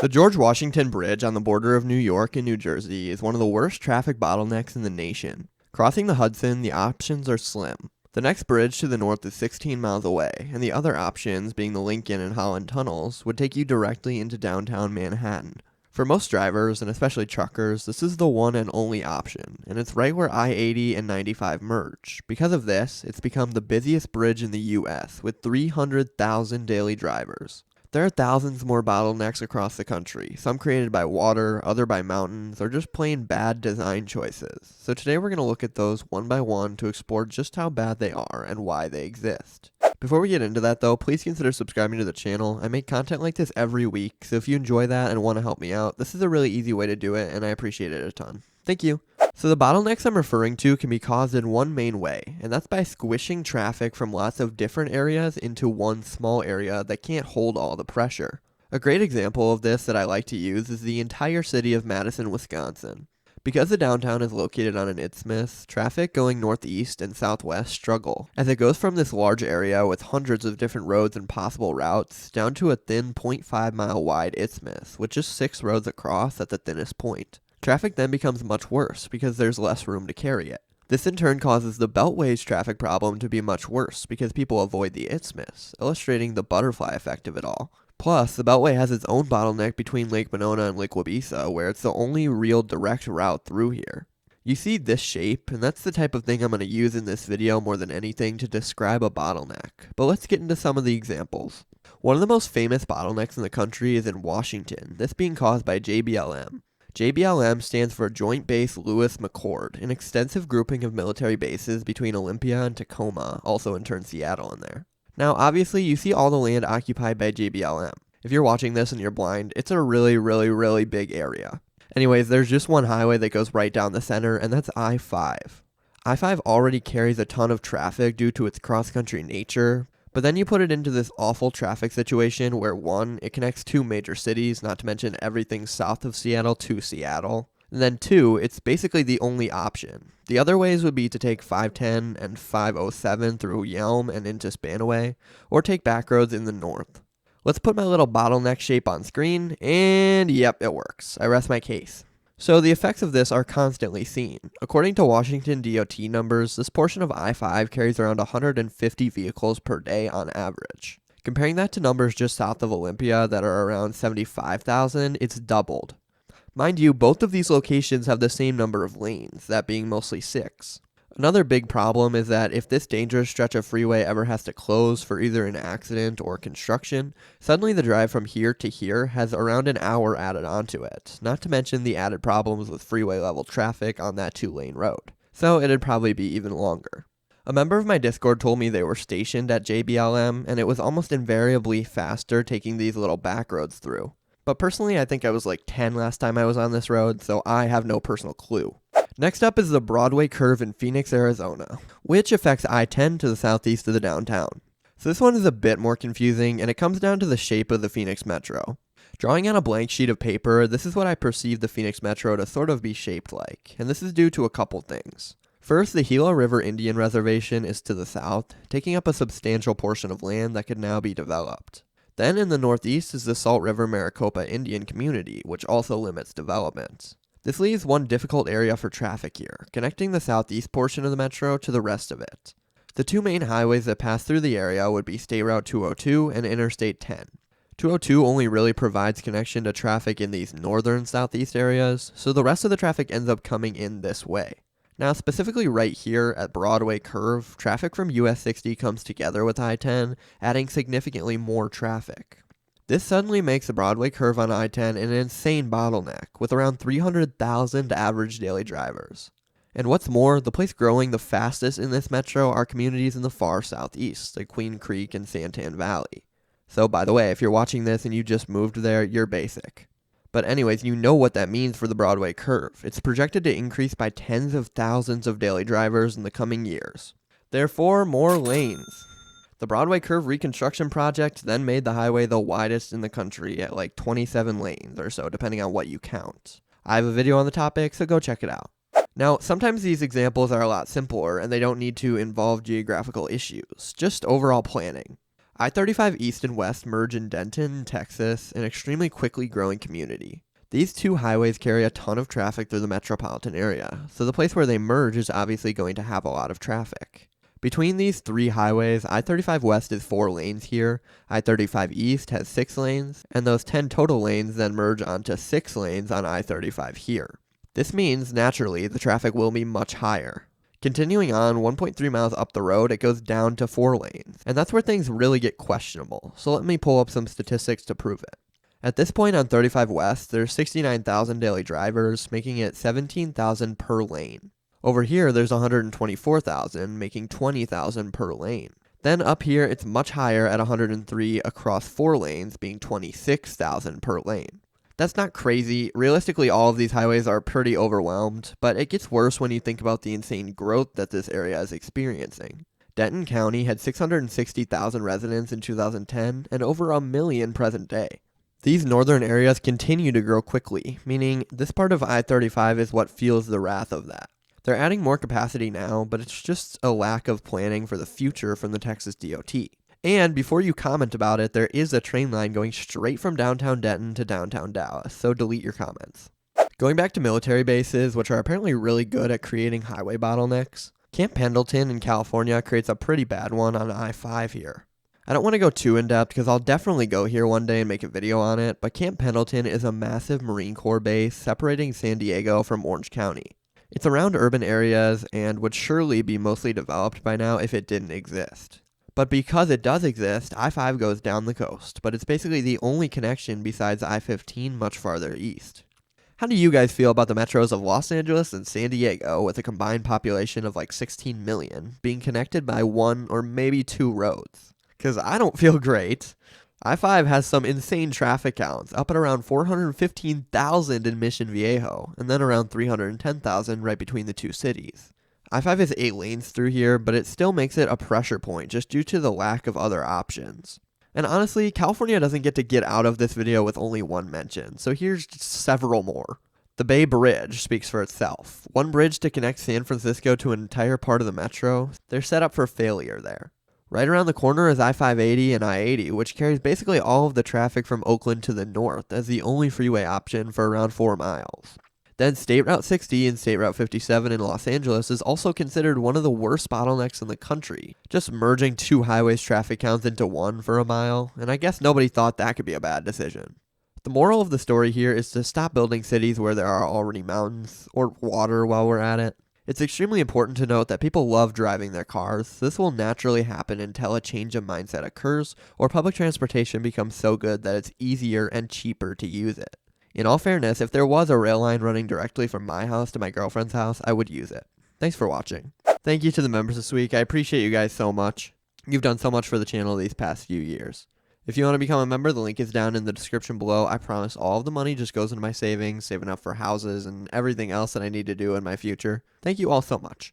The George Washington Bridge on the border of New York and New Jersey is one of the worst traffic bottlenecks in the nation. Crossing the Hudson, the options are slim. The next bridge to the north is 16 miles away, and the other options, being the Lincoln and Holland Tunnels, would take you directly into downtown Manhattan. For most drivers, and especially truckers, this is the one and only option, and it's right where I-80 and 95 merge. Because of this, it's become the busiest bridge in the US, with 300,000 daily drivers. There are thousands more bottlenecks across the country, some created by water, other by mountains, or just plain bad design choices. So today we're going to look at those one by one to explore just how bad they are and why they exist. Before we get into that though, please consider subscribing to the channel. I make content like this every week, so if you enjoy that and want to help me out, this is a really easy way to do it, and I appreciate it a ton. Thank you. So the bottlenecks I'm referring to can be caused in one main way, and that's by squishing traffic from lots of different areas into one small area that can't hold all the pressure. A great example of this that I like to use is the entire city of Madison, Wisconsin. Because the downtown is located on an isthmus, traffic going northeast and southwest struggle, as it goes from this large area with hundreds of different roads and possible routes down to a thin 0.5 mile wide isthmus with just 6 roads across at the thinnest point. Traffic then becomes much worse because there's less room to carry it. This in turn causes the Beltway's traffic problem to be much worse because people avoid the isthmus, illustrating the butterfly effect of it all. Plus, the Beltway has its own bottleneck between Lake Monona and Lake Wabeesa, where it's the only real direct route through here. You see this shape, and that's the type of thing I'm going to use in this video more than anything to describe a bottleneck. But let's get into some of the examples. One of the most famous bottlenecks in the country is in Washington, this being caused by JBLM. JBLM stands for Joint Base Lewis-McChord, an extensive grouping of military bases between Olympia and Tacoma, also in turn Seattle in there. Now obviously you see all the land occupied by JBLM. If you're watching this and you're blind, it's a really big area. Anyways, there's just one highway that goes right down the center, and that's I-5. I-5 already carries a ton of traffic due to its cross-country nature, but then you put it into this awful traffic situation where 1, it connects 2 major cities, not to mention everything south of Seattle to Seattle. And then 2, it's basically the only option. The other ways would be to take 510 and 507 through Yelm and into Spanaway, or take back roads in the north. Let's put my little bottleneck shape on screen, and yep, it works. I rest my case. So the effects of this are constantly seen. According to Washington DOT numbers, this portion of I-5 carries around 150 vehicles per day on average. Comparing that to numbers just south of Olympia that are around 75,000, it's doubled. Mind you, both of these locations have the same number of lanes, that being mostly 6. Another big problem is that if this dangerous stretch of freeway ever has to close for either an accident or construction, suddenly the drive from here to here has around an hour added onto it, not to mention the added problems with freeway level traffic on that 2-lane road. So it'd probably be even longer. A member of my Discord told me they were stationed at JBLM, and it was almost invariably faster taking these little back roads through. But personally, I think I was like 10 last time I was on this road, so I have no personal clue. Next up is the Broadway curve in Phoenix, Arizona, which affects I-10 to the southeast of the downtown. So this one is a bit more confusing, and it comes down to the shape of the Phoenix Metro. Drawing on a blank sheet of paper, this is what I perceive the Phoenix Metro to sort of be shaped like, and this is due to a couple things. First, the Gila River Indian Reservation is to the south, taking up a substantial portion of land that could now be developed. Then in the northeast is the Salt River Maricopa Indian Community, which also limits development. This leaves one difficult area for traffic here, connecting the southeast portion of the metro to the rest of it. The 2 main highways that pass through the area would be State Route 202 and Interstate 10. 202 only really provides connection to traffic in these northern southeast areas, so the rest of the traffic ends up coming in this way. Now specifically right here at Broadway curve, traffic from US 60 comes together with I-10, adding significantly more traffic. This suddenly makes the Broadway curve on I-10 an insane bottleneck, with around 300,000 average daily drivers. And what's more, the place growing the fastest in this metro are communities in the far southeast, like Queen Creek and Santan Valley. So by the way, if you're watching this and you just moved there, you're basic. But anyways, you know what that means for the Broadway curve. It's projected to increase by tens of thousands of daily drivers in the coming years. Therefore, more lanes. The Broadway curve reconstruction project then made the highway the widest in the country at like 27 lanes or so, depending on what you count. I have a video on the topic, so go check it out. Now, sometimes these examples are a lot simpler and they don't need to involve geographical issues, just overall planning. I-35 East and West merge in Denton, Texas, an extremely quickly growing community. These two highways carry a ton of traffic through the metropolitan area, so the place where they merge is obviously going to have a lot of traffic. Between these three highways, I-35 West is 4 lanes here, I-35 East has 6 lanes, and those 10 total lanes then merge onto 6 lanes on I-35 here. This means, naturally, the traffic will be much higher. Continuing on 1.3 miles up the road, it goes down to 4 lanes, and that's where things really get questionable, so let me pull up some statistics to prove it. At this point on 35 West, there's 69,000 daily drivers, making it 17,000 per lane. Over here, there's 124,000, making 20,000 per lane. Then up here, it's much higher at 103 across 4 lanes, being 26,000 per lane. That's not crazy. Realistically, all of these highways are pretty overwhelmed, but it gets worse when you think about the insane growth that this area is experiencing. Denton County had 660,000 residents in 2010 and over 1 million present day. These northern areas continue to grow quickly, meaning this part of I-35 is what feels the wrath of that. They're adding more capacity now, but it's just a lack of planning for the future from the Texas DOT. And before you comment about it, there is a train line going straight from downtown Denton to downtown Dallas, so delete your comments. Going back to military bases, which are apparently really good at creating highway bottlenecks, Camp Pendleton in California creates a pretty bad one on I-5 here. I don't want to go too in-depth because I'll definitely go here one day and make a video on it, but Camp Pendleton is a massive Marine Corps base separating San Diego from Orange County. It's around urban areas and would surely be mostly developed by now if it didn't exist. But because it does exist, I-5 goes down the coast, but it's basically the only connection besides I-15 much farther east. How do you guys feel about the metros of Los Angeles and San Diego with a combined population of like 16 million being connected by 1 or maybe 2 roads? Because I don't feel great. I-5 has some insane traffic counts, up at around 415,000 in Mission Viejo, and then around 310,000 right between the two cities. I-5 is 8 lanes through here, but it still makes it a pressure point just due to the lack of other options. And honestly, California doesn't get out of this video with only one mention, so here's several more. The Bay Bridge speaks for itself. One bridge to connect San Francisco to an entire part of the metro. They're set up for failure there. Right around the corner is I-580 and I-80, which carries basically all of the traffic from Oakland to the north as the only freeway option for around 4 miles. Then State Route 60 and State Route 57 in Los Angeles is also considered one of the worst bottlenecks in the country, just merging 2 highways traffic counts into one for a mile, and I guess nobody thought that could be a bad decision. The moral of the story here is to stop building cities where there are already mountains, or water while we're at it. It's extremely important to note that people love driving their cars. This will naturally happen until a change of mindset occurs, or public transportation becomes so good that it's easier and cheaper to use it. In all fairness, if there was a rail line running directly from my house to my girlfriend's house, I would use it. Thanks for watching. Thank you to the members this week. I appreciate you guys so much. You've done so much for the channel these past few years. If you want to become a member, the link is down in the description below. I promise all of the money just goes into my savings, saving up for houses and everything else that I need to do in my future. Thank you all so much.